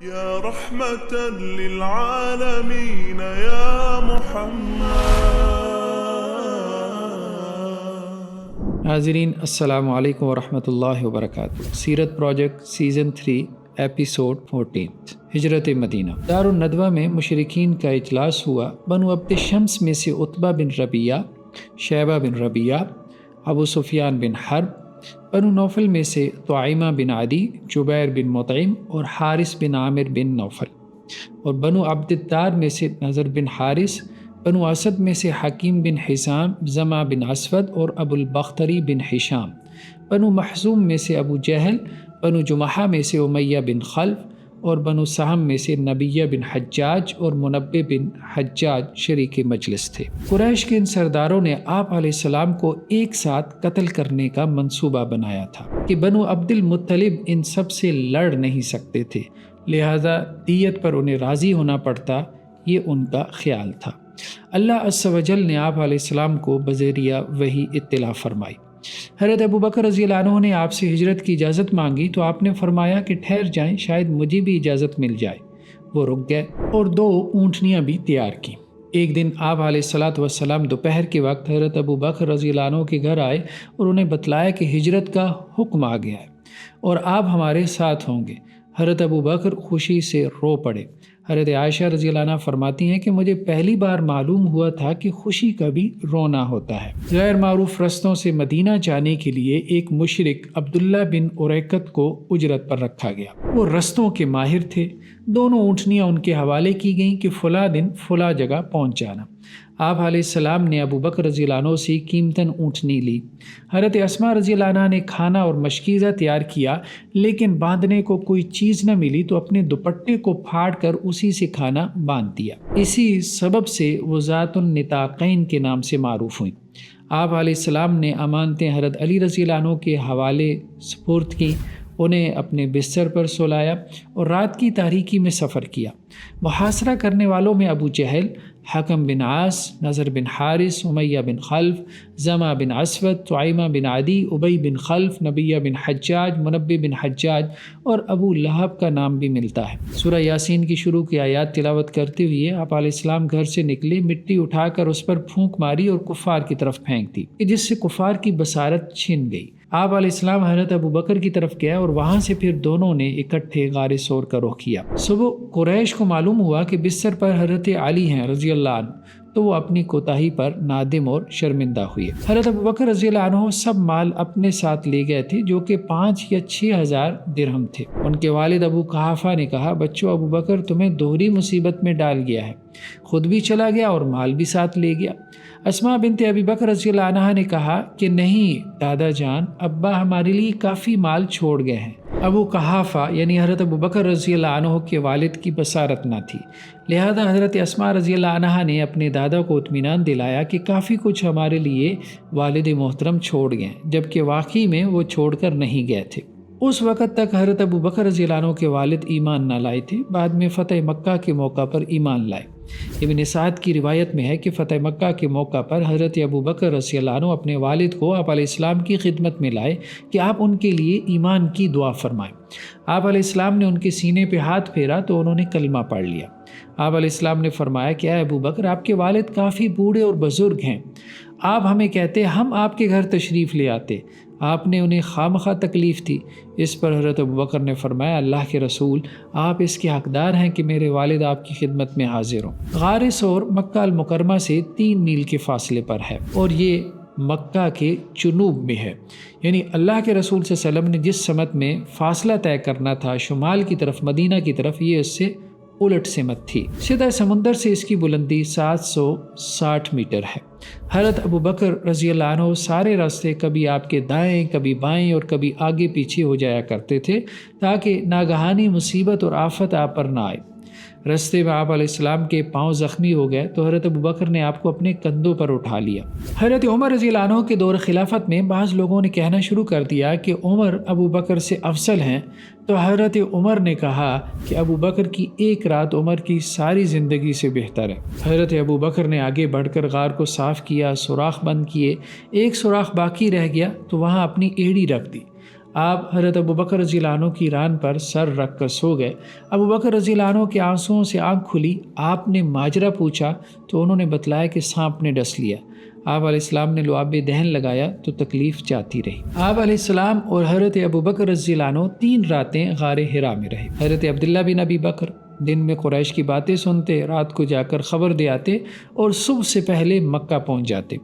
یا رحمت للعالمین یا محمد۔ ناظرین السلام علیکم ورحمۃ اللہ وبرکاتہ۔ سیرت پروجیکٹ سیزن 3 ایپیسوڈ 14 ہجرت مدینہ۔ دارالندوہ میں مشرکین کا اجلاس ہوا۔ بنو عبد شمس میں سے عتبہ بن ربیعہ، شیبہ بن ربیعہ، ابو سفیان بن حرب، بنو نوفل میں سے طعیمہ بن عدی، جبیر بن مطعم اور حارث بن عامر بن نوفل، اور بنو عبد الدار میں سے نضر بن حارث، بنو اسد میں سے حکیم بن حزام، زمع بن اسود اور ابو البختری بن ہشام، بنو محزوم میں سے ابو جہل، بنو جمحہ میں سے امیہ بن خلف، اور بنو سہم میں سے نبیہ بن حجاج اور منبع بن حجاج شریک مجلس تھے۔ قریش کے ان سرداروں نے آپ علیہ السلام کو ایک ساتھ قتل کرنے کا منصوبہ بنایا تھا کہ بنو عبد المطلب ان سب سے لڑ نہیں سکتے تھے، لہذا دیت پر انہیں راضی ہونا پڑتا، یہ ان کا خیال تھا۔ اللہ عز و جل نے آپ علیہ السلام کو بذریعہ وحی اطلاع فرمائی۔ حضرت ابوبکر رضی اللہ عنہ نے آپ سے ہجرت کی اجازت مانگی تو آپ نے فرمایا کہ ٹھہر جائیں، شاید مجھے بھی اجازت مل جائے۔ وہ رک گئے اور 2 اونٹنیاں بھی تیار کیں۔ ایک دن آپ علیہ السلام دوپہر کے وقت حضرت ابوبکر رضی اللہ عنہ کے گھر آئے اور انہیں بتلایا کہ ہجرت کا حکم آ گیا ہے اور آپ ہمارے ساتھ ہوں گے۔ حضرت ابوبکر خوشی سے رو پڑے۔ حضرت عائشہ رضی اللہ عنہ فرماتی ہیں کہ مجھے پہلی بار معلوم ہوا تھا کہ خوشی کا بھی رونا ہوتا ہے۔ غیر معروف رستوں سے مدینہ جانے کے لیے ایک مشرک عبداللہ بن اریکت کو اجرت پر رکھا گیا۔ وہ رستوں کے ماہر تھے۔ دونوں اونٹنیاں ان کے حوالے کی گئیں کہ فلاں دن فلاں جگہ پہنچ جانا۔ آپ علیہ السلام نے ابوبکر رضی اللہ عنہ سے قیمتاً اونٹنی لی۔ حضرت اسماء رضی اللہ عنہ نے کھانا اور مشکیزہ تیار کیا، لیکن باندھنے کو کوئی چیز نہ ملی تو اپنے دوپٹے کو پھاڑ کر اسی سے کھانا باندھ دیا۔ اسی سبب سے وہ ذات النطاقین کے نام سے معروف ہوئیں۔ آپ علیہ السلام نے امانتیں حضرت علی رضی اللہ عنہ کے حوالے سپرد کیں، انہیں اپنے بستر پر سلایا اور رات کی تاریکی میں سفر کیا۔ محاصرہ کرنے والوں میں ابو جہل، حکم بن عاص، نضر بن حارث، امیہ بن خلف، زمع بن اسود، طعیمہ بن عدی، ابی بن خلف، نبیہ بن حجاج، منبع بن حجاج اور ابو لہب کا نام بھی ملتا ہے۔ سورہ یاسین کی شروع کی آیات تلاوت کرتے ہوئے آپ علیہ السلام گھر سے نکلے، مٹی اٹھا کر اس پر پھونک ماری اور کفار کی طرف پھینک دی، جس سے کفار کی بصارت چھن گئی۔ آپ علیہ السلام حضرت ابوبکر کی طرف گیا اور وہاں سے پھر دونوں نے اکٹھے غار ثور کا رخ کیا۔ صبح قریش کو معلوم ہوا کہ بستر پر حضرت علی ہیں رضی اللہ عنہ، تو وہ اپنی کوتاہی پر نادم اور شرمندہ ہوئے۔ حضرت ابوبکر رضی اللہ عنہ سب مال اپنے ساتھ لے گئے تھے، جو کہ 5 یا 6 ہزار درہم تھے۔ ان کے والد ابو قحافہ نے کہا، بچوں، ابوبکر تمہیں دوہری مصیبت میں ڈال گیا ہے، خود بھی چلا گیا اور مال بھی ساتھ لے گیا۔ اسماء بنت ابی بکر رضی اللہ عنہا نے کہا کہ نہیں دادا جان، ابا ہمارے لیے کافی مال چھوڑ گئے ہیں۔ ابو قحافہ یعنی حضرت ابوبکر رضی اللہ عنہ کے والد کی بصارت نہ تھی، لہذا حضرت اسماء رضی اللہ عنہا نے اپنے دادا کو اطمینان دلایا کہ کافی کچھ ہمارے لیے والد محترم چھوڑ گئے، جبکہ واقعی میں وہ چھوڑ کر نہیں گئے تھے۔ اس وقت تک حضرت ابوبکر رضی اللہ عنہ کے والد ایمان نہ لائے تھے، بعد میں فتح مکہ کے موقع پر ایمان لائے۔ ابن سعد کی روایت میں ہے کہ فتح مکہ کے موقع پر حضرت ابوبکر رضی اللہ عنہ اپنے والد کو آپ علیہ السلام کی خدمت میں لائے کہ آپ ان کے لیے ایمان کی دعا فرمائیں۔ آپ علیہ السلام نے ان کے سینے پہ ہاتھ پھیرا تو انہوں نے کلمہ پڑھ لیا۔ آپ علیہ السلام نے فرمایا کہ اے ابوبکر، آپ کے والد کافی بوڑھے اور بزرگ ہیں، آپ ہمیں کہتے ہم آپ کے گھر تشریف لے آتے، آپ نے انہیں خواہ تکلیف تھی۔ اس پر حضرت ابوبکر نے فرمایا، اللہ کے رسول، آپ اس کے حقدار ہیں کہ میرے والد آپ کی خدمت میں حاضر ہوں۔ غار ثور مکہ المکرمہ سے 3 میل کے فاصلے پر ہے اور یہ مکہ کے جنوب میں ہے، یعنی اللہ کے رسول صلی اللہ علیہ وسلم نے جس سمت میں فاصلہ طے کرنا تھا شمال کی طرف، مدینہ کی طرف، یہ اس سے الٹ سمت تھی۔ سطح سمندر سے اس کی بلندی 760 میٹر ہے۔ حضرت ابوبکر رضی اللہ عنہ سارے راستے کبھی آپ کے دائیں، کبھی بائیں اور کبھی آگے پیچھے ہو جایا کرتے تھے تاکہ ناگہانی مصیبت اور آفت آپ پر نہ آئے۔ رستے میں آپ علیہ السلام کے پاؤں زخمی ہو گئے تو حضرت ابوبکر نے آپ کو اپنے کندھوں پر اٹھا لیا۔ حضرت عمر رضی اللہ عنہ کے دور خلافت میں بعض لوگوں نے کہنا شروع کر دیا کہ عمر ابوبکر سے افضل ہیں، تو حضرت عمر نے کہا کہ ابوبکر کی ایک رات عمر کی ساری زندگی سے بہتر ہے۔ حضرت ابوبکر نے آگے بڑھ کر غار کو صاف کیا، سوراخ بند کیے، ایک سوراخ باقی رہ گیا تو وہاں اپنی ایڑی رکھ دی۔ آپ حضرت ابوبکر رضی اللہ عنہ کی ران پر سر رکھ کر سو گئے۔ ابوبکر رضی اللہ عنہ کے آنسوؤں سے آنکھ کھلی۔ آپ نے ماجرا پوچھا تو انہوں نے بتلایا کہ سانپ نے ڈس لیا۔ آپ علیہ السلام نے لعاب دہن لگایا تو تکلیف جاتی رہی۔ آپ علیہ السلام اور حضرت ابوبکر رضی اللہ عنہ 3 راتیں غار حرا میں رہے۔ حضرت عبداللہ بن ابی بکر دن میں قریش کی باتیں سنتے، رات کو جا کر خبر دے آتے اور صبح سے پہلے مکہ پہنچ جاتے۔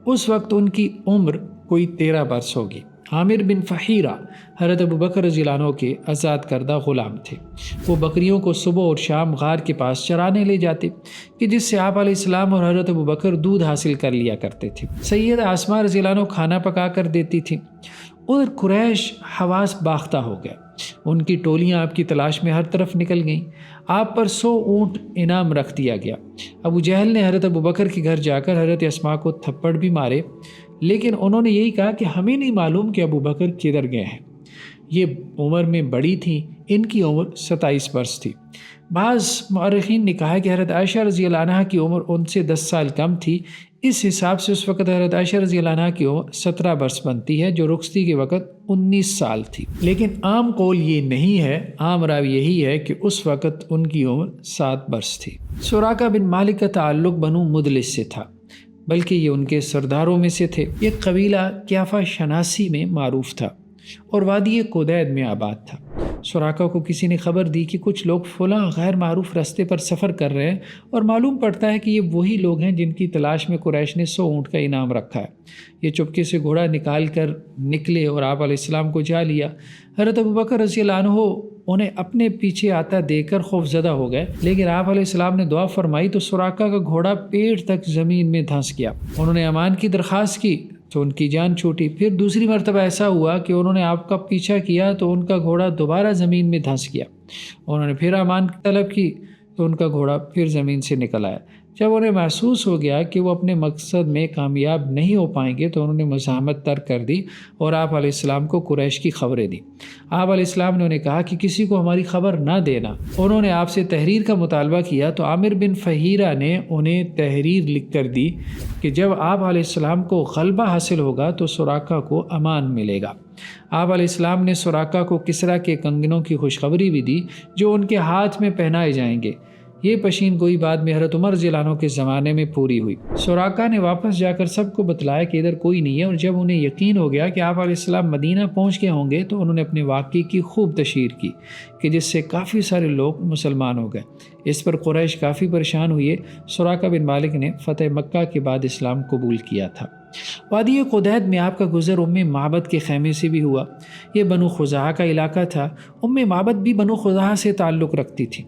اس وقت ان کی عمر کوئی 13 برس ہوگی۔ عامر بن فہیرہ حضرت ابوبکر رضی اللہ عنہ کے آزاد کردہ غلام تھے۔ وہ بکریوں کو صبح اور شام غار کے پاس چرانے لے جاتے کہ جس سے آپ علیہ السلام اور حضرت ابوبکر دودھ حاصل کر لیا کرتے تھے۔ سید اسماء رضی اللہ عنہ کھانا پکا کر دیتی تھی۔ ادھر قریش حواس باختہ ہو گیا۔ ان کی ٹولیاں آپ کی تلاش میں ہر طرف نکل گئیں۔ آپ پر 100 اونٹ انعام رکھ دیا گیا۔ ابو جہل نے حضرت ابوبکر کے گھر جا کر حضرت اسماء کو تھپڑ بھی مارے، لیکن انہوں نے یہی کہا کہ ہمیں نہیں معلوم کہ ابوبکر کدھر گئے ہیں۔ یہ عمر میں بڑی تھیں، ان کی عمر 27 برس تھی۔ بعض مورخین نے کہا کہ حضرت عائشہ رضی اللہ عنہ کی عمر ان سے 10 سال کم تھی۔ اس حساب سے اس وقت حضرت عائشہ رضی اللہ عنہ کی عمر 17 برس بنتی ہے، جو رخصتی کے وقت 19 سال تھی۔ لیکن عام قول یہ نہیں ہے، عام راوی یہی ہے کہ اس وقت ان کی عمر 7 برس تھی۔ سراقہ بن مالک کا تعلق بنو مدلس سے تھا، بلکہ یہ ان کے سرداروں میں سے تھے۔ یہ قبیلہ کیافہ شناسی میں معروف تھا اور وادی قدید میں آباد تھا۔ سراقہ کو کسی نے خبر دی کہ کچھ لوگ فلاں غیر معروف راستے پر سفر کر رہے ہیں، اور معلوم پڑتا ہے کہ یہ وہی لوگ ہیں جن کی تلاش میں قریش نے 100 اونٹ کا انعام رکھا ہے۔ یہ چپکے سے گھوڑا نکال کر نکلے اور آپ علیہ السلام کو جا لیا۔ حضرت ابوبکر رضی اللہ عنہ انہیں اپنے پیچھے آتا دیکھ کر خوف زدہ ہو گئے، لیکن آپ علیہ السلام نے دعا فرمائی تو سراقہ کا گھوڑا پیٹ تک زمین میں دھنس گیا۔ انہوں نے امان کی درخواست کی تو ان کی جان چھوٹی۔ پھر دوسری مرتبہ ایسا ہوا کہ انہوں نے آپ کا پیچھا کیا تو ان کا گھوڑا دوبارہ زمین میں دھنس گیا۔ انہوں نے پھر امان طلب کی تو ان کا گھوڑا پھر زمین سے نکل آیا۔ جب انہیں محسوس ہو گیا کہ وہ اپنے مقصد میں کامیاب نہیں ہو پائیں گے تو انہوں نے مزاحمت ترک کر دی اور آپ علیہ السلام کو قریش کی خبریں دی۔ آپ علیہ السلام نے انہیں کہا کہ کسی کو ہماری خبر نہ دینا۔ انہوں نے آپ سے تحریر کا مطالبہ کیا تو عامر بن فہیرہ نے انہیں تحریر لکھ کر دی کہ جب آپ علیہ السلام کو غلبہ حاصل ہوگا تو سراقہ کو امان ملے گا۔ آپ علیہ السلام نے سراقہ کو کسریٰ کے کنگنوں کی خوشخبری بھی دی جو ان کے ہاتھ میں پہنائے جائیں گے۔ یہ پشین گوئی بعد میں حضرت عمر رضی اللہ عنہ کے زمانے میں پوری ہوئی۔ سراقہ نے واپس جا کر سب کو بتلایا کہ ادھر کوئی نہیں ہے، اور جب انہیں یقین ہو گیا کہ آپ علیہ السلام مدینہ پہنچ گئے ہوں گے تو انہوں نے اپنے واقعے کی خوب تشہیر کی کہ جس سے کافی سارے لوگ مسلمان ہو گئے۔ اس پر قریش کافی پریشان ہوئے۔ سراقہ بن مالک نے فتح مکہ کے بعد اسلام قبول کیا تھا۔ وادی قدید میں آپ کا گزر معبد کے خیمے سے بھی ہوا۔ یہ بنو خزاعہ کا علاقہ تھا۔ معبد بھی بنو خزاعہ سے تعلق رکھتی تھی۔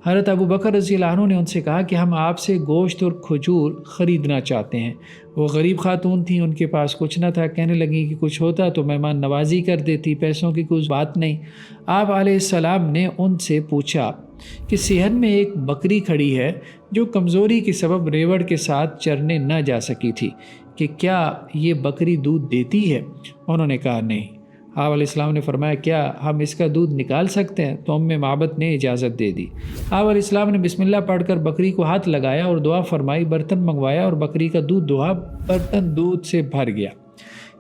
حضرت ابوبکر رضی اللہ عنہ نے ان سے کہا کہ ہم آپ سے گوشت اور کھجور خریدنا چاہتے ہیں۔ وہ غریب خاتون تھیں، ان کے پاس کچھ نہ تھا۔ کہنے لگیں کہ کچھ ہوتا تو مہمان نوازی کر دیتی، پیسوں کی کوئی بات نہیں۔ آپ علیہ السلام نے ان سے پوچھا کہ صحن میں ایک بکری کھڑی ہے جو کمزوری کے سبب ریوڑ کے ساتھ چرنے نہ جا سکی تھی، کہ کیا یہ بکری دودھ دیتی ہے؟ انہوں نے کہا نہیں۔ آپ علیہ السلام نے فرمایا کیا ہم اس کا دودھ نکال سکتے ہیں؟ تو معبد نے اجازت دے دی۔ آپ علیہ السلام نے بسم اللہ پڑھ کر بکری کو ہاتھ لگایا اور دعا فرمائی، برتن منگوایا اور بکری کا دودھ دہا۔ برتن دودھ سے بھر گیا۔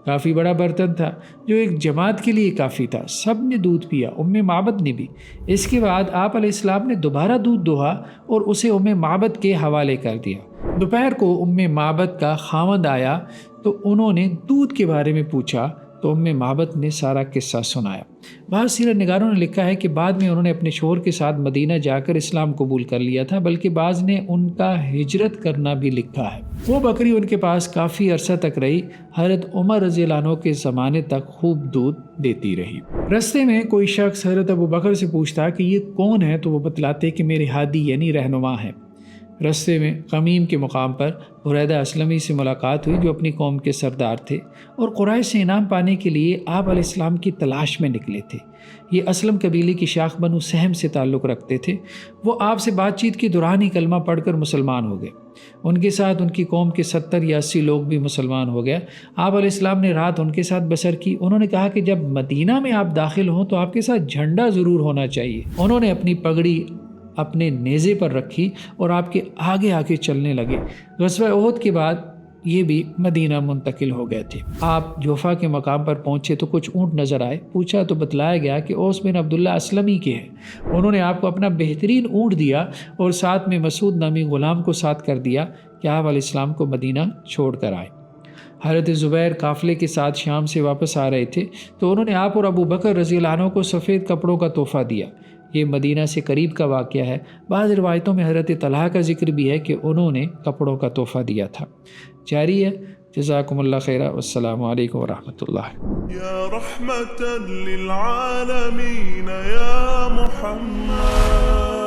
کافی بڑا برتن تھا جو ایک جماعت کے لیے کافی تھا۔ سب نے دودھ پیا، معبد نے بھی۔ اس کے بعد آپ علیہ السلام نے دوبارہ دودھ دہا اور اسے معبد کے حوالے کر دیا۔ دوپہر کو معبد کا خاوند آیا تو انہوں نے دودھ کے بارے میں پوچھا تو معبد نے سارا قصہ سنایا۔ بعض سیرت نگاروں نے لکھا ہے کہ بعد میں انہوں نے اپنے شوہر کے ساتھ مدینہ جا کر اسلام قبول کر لیا تھا، بلکہ بعض نے ان کا ہجرت کرنا بھی لکھا ہے۔ وہ بکری ان کے پاس کافی عرصہ تک رہی، حضرت عمر رضی اللہ عنہ کے زمانے تک خوب دودھ دیتی رہی۔ رستے میں کوئی شخص حضرت ابوبکر سے پوچھتا کہ یہ کون ہے تو وہ بتلاتے کہ میرے ہادی یعنی رہنما ہیں۔ رستے میں قمیم کے مقام پر بریدہ اسلمی سے ملاقات ہوئی جو اپنی قوم کے سردار تھے اور قریش سے انعام پانے کے لیے آپ علیہ السلام کی تلاش میں نکلے تھے۔ یہ اسلم قبیلے کی شاخ بنو سہم سے تعلق رکھتے تھے۔ وہ آپ سے بات چیت کے دوران ہی کلمہ پڑھ کر مسلمان ہو گئے۔ ان کے ساتھ ان کی قوم کے 70 یا 80 لوگ بھی مسلمان ہو گئے۔ آپ علیہ السلام نے رات ان کے ساتھ بسر کی۔ انہوں نے کہا کہ جب مدینہ میں آپ داخل ہوں تو آپ کے ساتھ جھنڈا ضرور ہونا چاہیے۔ انہوں نے اپنی پگڑی اپنے نیزے پر رکھی اور آپ کے آگے آگے چلنے لگے۔ غزوہ احد کے بعد یہ بھی مدینہ منتقل ہو گئے تھے۔ آپ جوفا کے مقام پر پہنچے تو کچھ اونٹ نظر آئے، پوچھا تو بتلایا گیا کہ اوس بن عبداللہ اسلمی کے ہیں۔ انہوں نے آپ کو اپنا بہترین اونٹ دیا اور ساتھ میں مسعود نامی غلام کو ساتھ کر دیا کہ آپ علیہ السلام کو مدینہ چھوڑ کر آئے۔ حضرت زبیر قافلے کے ساتھ شام سے واپس آ رہے تھے تو انہوں نے آپ اور ابو بکر رضی اللہ عنہ کو سفید کپڑوں کا تحفہ دیا۔ یہ مدینہ سے قریب کا واقعہ ہے۔ بعض روایتوں میں حضرت طلحہ کا ذکر بھی ہے کہ انہوں نے کپڑوں کا تحفہ دیا تھا۔ جاری ہے۔ جزاکم اللہ خیرہ، والسلام علیکم ورحمۃ اللہ۔ یا رحمة للعالمین یا محمد